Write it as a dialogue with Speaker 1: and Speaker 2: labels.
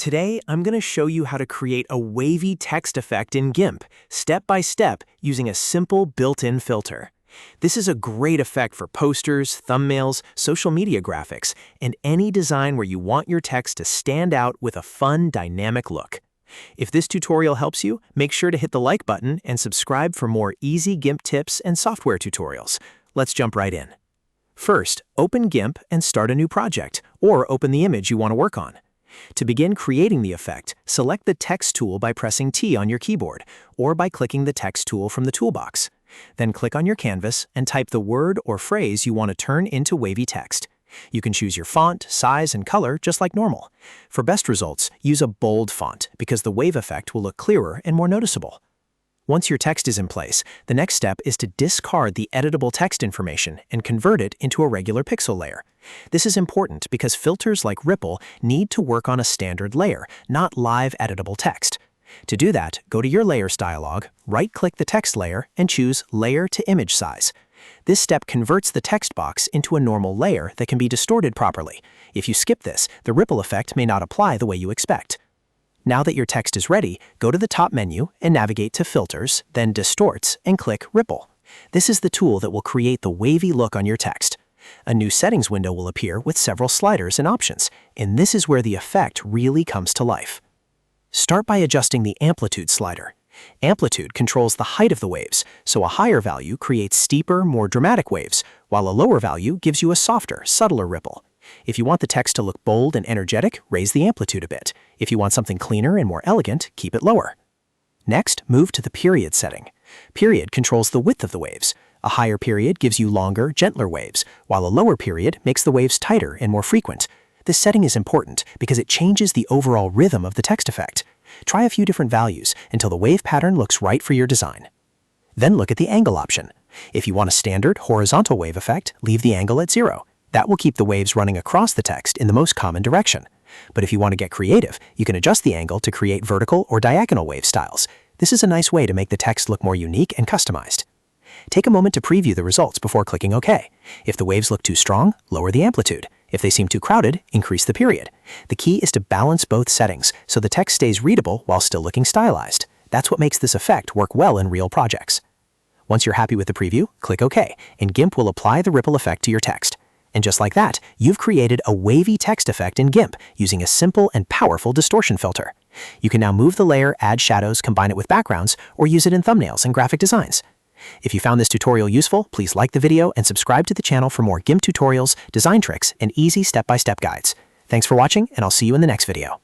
Speaker 1: Today, I'm going to show you how to create a wavy text effect in Gimp, step by step, using a simple built-in filter. This is a great effect for posters, thumbnails, social media graphics, and any design where you want your text to stand out with a fun, dynamic look. If this tutorial helps you, make sure to hit the like button and subscribe for more easy Gimp tips and software tutorials. Let's jump right in. First, open Gimp and start a new project, or open the image you want to work on. To begin creating the effect, select the Text tool by pressing T on your keyboard, or by clicking the Text tool from the toolbox. Then click on your canvas and type the word or phrase you want to turn into wavy text. You can choose your font, size, and color just like normal. For best results, use a bold font because the wave effect will look clearer and more noticeable. Once your text is in place, the next step is to discard the editable text information and convert it into a regular pixel layer. This is important because filters like Ripple need to work on a standard layer, not live editable text. To do that, go to your Layers dialog, right-click the text layer, and choose Layer to Image Size. This step converts the text box into a normal layer that can be distorted properly. If you skip this, the ripple effect may not apply the way you expect. Now that your text is ready, go to the top menu and navigate to Filters, then Distorts, and click Ripple. This is the tool that will create the wavy look on your text. A new settings window will appear with several sliders and options, and this is where the effect really comes to life. Start by adjusting the Amplitude slider. Amplitude controls the height of the waves, so a higher value creates steeper, more dramatic waves, while a lower value gives you a softer, subtler ripple. If you want the text to look bold and energetic, raise the amplitude a bit. If you want something cleaner and more elegant, keep it lower. Next, move to the period setting. Period controls the width of the waves. A higher period gives you longer, gentler waves, while a lower period makes the waves tighter and more frequent. This setting is important because it changes the overall rhythm of the text effect. Try a few different values until the wave pattern looks right for your design. Then look at the angle option. If you want a standard horizontal wave effect, leave the angle at 0. That will keep the waves running across the text in the most common direction. But if you want to get creative, you can adjust the angle to create vertical or diagonal wave styles. This is a nice way to make the text look more unique and customized. Take a moment to preview the results before clicking OK. If the waves look too strong, lower the amplitude. If they seem too crowded, increase the period. The key is to balance both settings so the text stays readable while still looking stylized. That's what makes this effect work well in real projects. Once you're happy with the preview, click OK, and Gimp will apply the ripple effect to your text. And just like that, you've created a wavy text effect in Gimp using a simple and powerful distortion filter. You can now move the layer, add shadows, combine it with backgrounds, or use it in thumbnails and graphic designs. If you found this tutorial useful, please like the video and subscribe to the channel for more Gimp tutorials, design tricks, and easy step-by-step guides. Thanks for watching, and I'll see you in the next video.